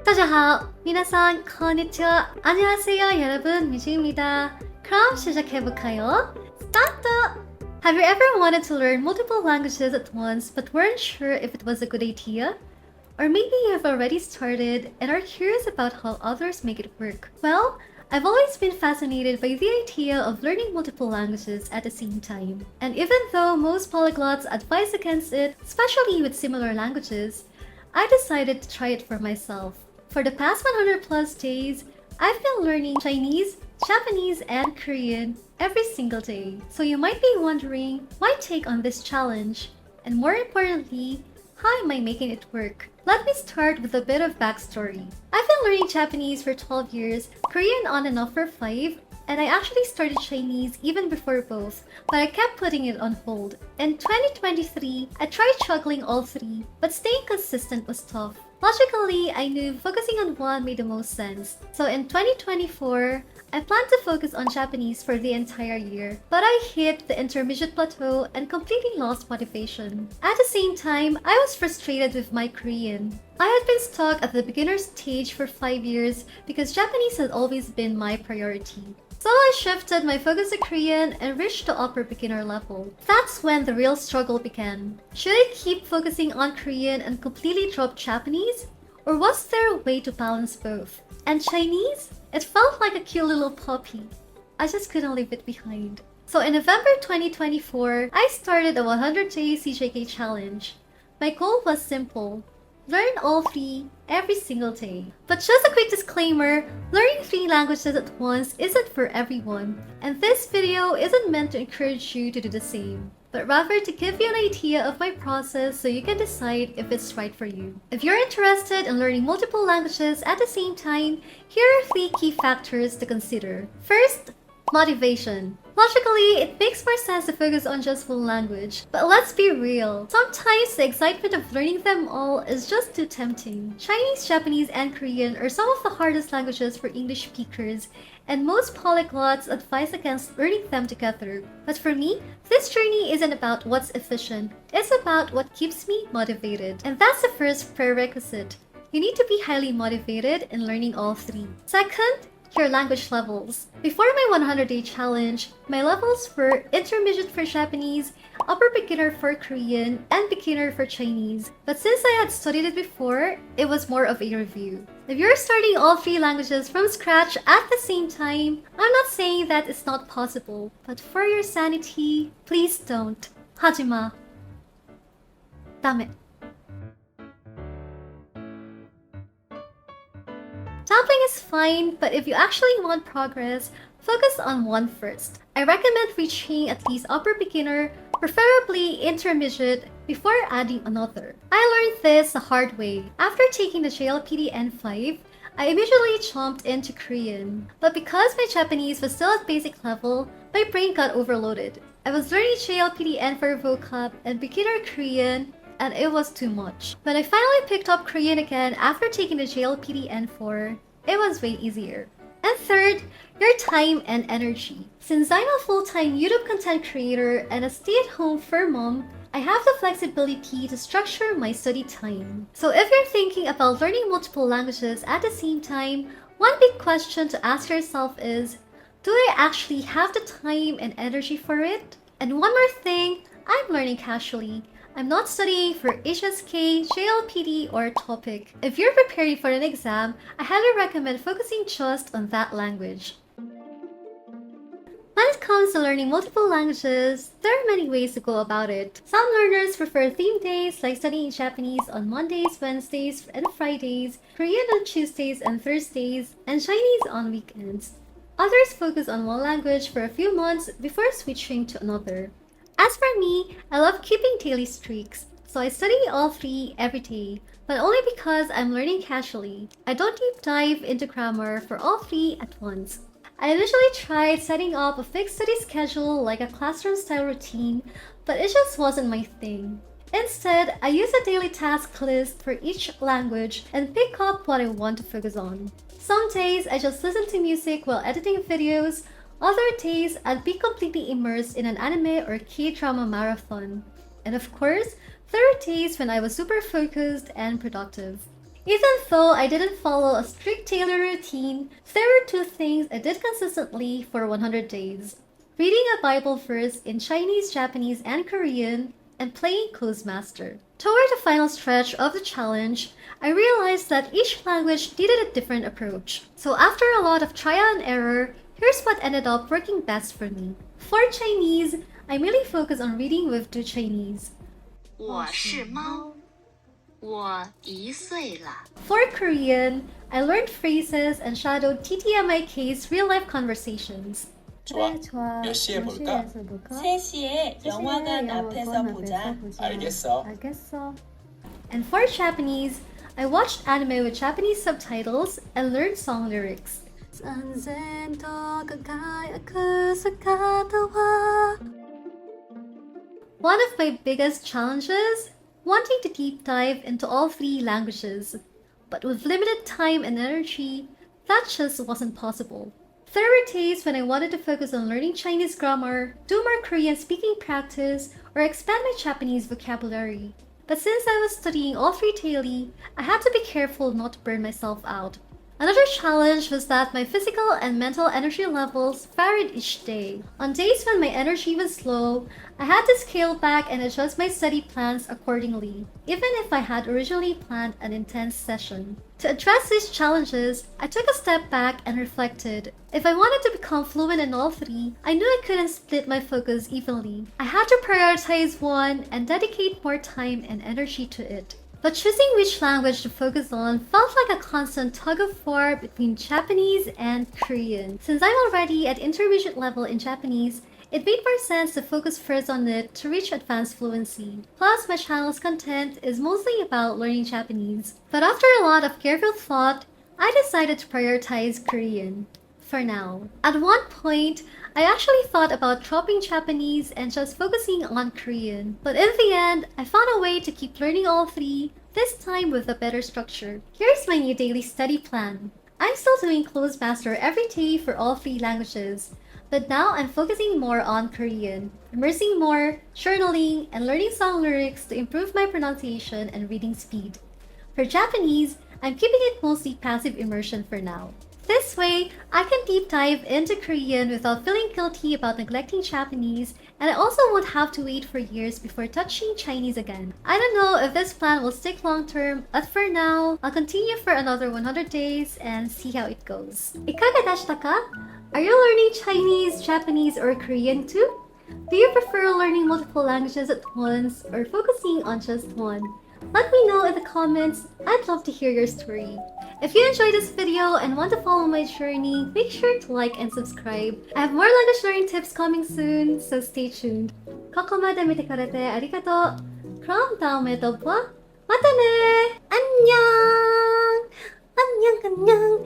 大家好, minasan, konnichiwa, 안녕하세요, 여러분, Miejie입니다. 그럼 시작해볼까요? Start! Have you ever wanted to learn multiple languages at once but weren't sure if it was a good idea? Or maybe you've already started and are curious about how others make it work. Well, I've always been fascinated by the idea of learning multiple languages at the same time. And even though most polyglots advise against it, especially with similar languages, I decided to try it for myself. For the past 100 plus days, I've been learning Chinese, Japanese, and Korean every single day. So you might be wondering, why take on this challenge? And more importantly, how am I making it work? Let me start with a bit of backstory. I've been learning Japanese for 12 years, Korean on and off for 5, and I actually started Chinese even before both, but I kept putting it on hold. In 2023, I tried juggling all three, but staying consistent was tough. Logically, I knew focusing on one made the most sense. So in 2024, I planned to focus on Japanese for the entire year, but I hit the intermediate plateau and completely lost motivation. At the same time, I was frustrated with my Korean. I had been stuck at the beginner stage for 5 years because Japanese had always been my priority. So I shifted my focus to Korean and reached the upper beginner level. That's when the real struggle began. Should I keep focusing on Korean and completely drop Japanese? Or was there a way to balance both? And Chinese? It felt like a cute little puppy. I just couldn't leave it behind. So in November 2024, I started a 100-day CJK challenge. My goal was simple. Learn all three every single day. But just a quick disclaimer, learning 3 languages at once isn't for everyone, and this video isn't meant to encourage you to do the same, but rather to give you an idea of my process so you can decide if it's right for you. If you're interested in learning multiple languages at the same time, here are 3 key factors to consider. First, motivation. Logically, it makes more sense to focus on just one language. But let's be real. Sometimes the excitement of learning them all is just too tempting. Chinese, Japanese, and Korean are some of the hardest languages for English speakers, and most polyglots advise against learning them together. But for me, this journey isn't about what's efficient. It's about what keeps me motivated. And that's the first prerequisite. You need to be highly motivated in learning all 3. Second, your language levels. Before my 100-day challenge, my levels were intermediate for Japanese, upper beginner for Korean, and beginner for Chinese. But since I had studied it before, it was more of a review. If you're starting all 3 languages from scratch at the same time, I'm not saying that it's not possible, but for your sanity, please don't. 𝙏𝙤𝙪𝙏𝙪 𝙠𝙞𝙪. Dabbling is fine, but if you actually want progress, focus on one first. I recommend reaching at least upper beginner, preferably intermediate, before adding another. I learned this the hard way. After taking the JLPT N5, I immediately jumped into Korean. But because my Japanese was still at basic level, my brain got overloaded. I was learning JLPT N4 vocab and beginner Korean, and it was too much. When I finally picked up Korean again after taking the JLPT N4, it was way easier. And third, your time and energy. Since I'm a full-time YouTube content creator and a stay-at-home fur mom, I have the flexibility to structure my study time. So if you're thinking about learning multiple languages at the same time, one big question to ask yourself is, do I actually have the time and energy for it? And one more thing, I'm learning casually. I'm not studying for HSK, JLPT, or TOPIK. If you're preparing for an exam, I highly recommend focusing just on that language. When it comes to learning multiple languages, there are many ways to go about it. Some learners prefer theme days, like studying Japanese on Mondays, Wednesdays, and Fridays, Korean on Tuesdays and Thursdays, and Chinese on weekends. Others focus on one language for a few months before switching to another. As for me, I love keeping daily streaks, so I study all 3 every day, but only because I'm learning casually. I don't deep dive into grammar for all 3 at once. I initially tried setting up a fixed study schedule like a classroom-style routine, but it just wasn't my thing. Instead, I use a daily task list for each language and pick up what I want to focus on. Some days, I just listen to music while editing videos. Other days, I'd be completely immersed in an anime or K-drama marathon. And of course, there are days when I was super focused and productive. Even though I didn't follow a strict daily routine, there were two things I did consistently for 100 days. Reading a Bible verse in Chinese, Japanese, and Korean, and playing Quiz-Master. Toward the final stretch of the challenge, I realized that each language needed a different approach. So after a lot of trial and error, here's what ended up working best for me. For Chinese, I mainly focus on reading with Do Chinese. 我是猫，我1岁了。 For Korean, I learned phrases and shadowed TTMIK's real-life conversations. 좋아, 몇 시에 볼까? 3시에 영화관 앞에서 보자. 알겠어. And for Japanese, I watched anime with Japanese subtitles and learned song lyrics. One of my biggest challenges? Wanting to deep dive into all three languages. But with limited time and energy, that just wasn't possible. There were days when I wanted to focus on learning Chinese grammar, do more Korean speaking practice, or expand my Japanese vocabulary. But since I was studying all three daily, I had to be careful not to burn myself out. Another challenge was that my physical and mental energy levels varied each day. On days when my energy was low, I had to scale back and adjust my study plans accordingly, even if I had originally planned an intense session. To address these challenges, I took a step back and reflected. If I wanted to become fluent in all three, I knew I couldn't split my focus evenly. I had to prioritize one and dedicate more time and energy to it. But choosing which language to focus on felt like a constant tug-of-war between Japanese and Korean. Since I'm already at intermediate level in Japanese, it made more sense to focus first on it to reach advanced fluency. Plus, my channel's content is mostly about learning Japanese. But after a lot of careful thought, I decided to prioritize Korean. For now. At one point, I actually thought about dropping Japanese and just focusing on Korean. But in the end, I found a way to keep learning all three, this time with a better structure. Here's my new daily study plan. I'm still doing Quiz-Master every day for all three languages. But now I'm focusing more on Korean, immersing more, journaling, and learning song lyrics to improve my pronunciation and reading speed. For Japanese, I'm keeping it mostly passive immersion for now. This way, I can deep dive into Korean without feeling guilty about neglecting Japanese, and I also won't have to wait for years before touching Chinese again. I don't know if this plan will stick long term, but for now, I'll continue for another 100 days and see how it goes. ikaga dashita ka? Are you learning Chinese, Japanese, or Korean too? Do you prefer learning multiple languages at once or focusing on just one? Let me know in the comments. I'd love to hear your story. If you enjoyed this video and want to follow my journey, make sure to like and subscribe. I have more language learning tips coming soon, so stay tuned. ここまで見てくれてありがとう. 그럼 다음에 또 봐. 맞다네. 안녕. 안녕.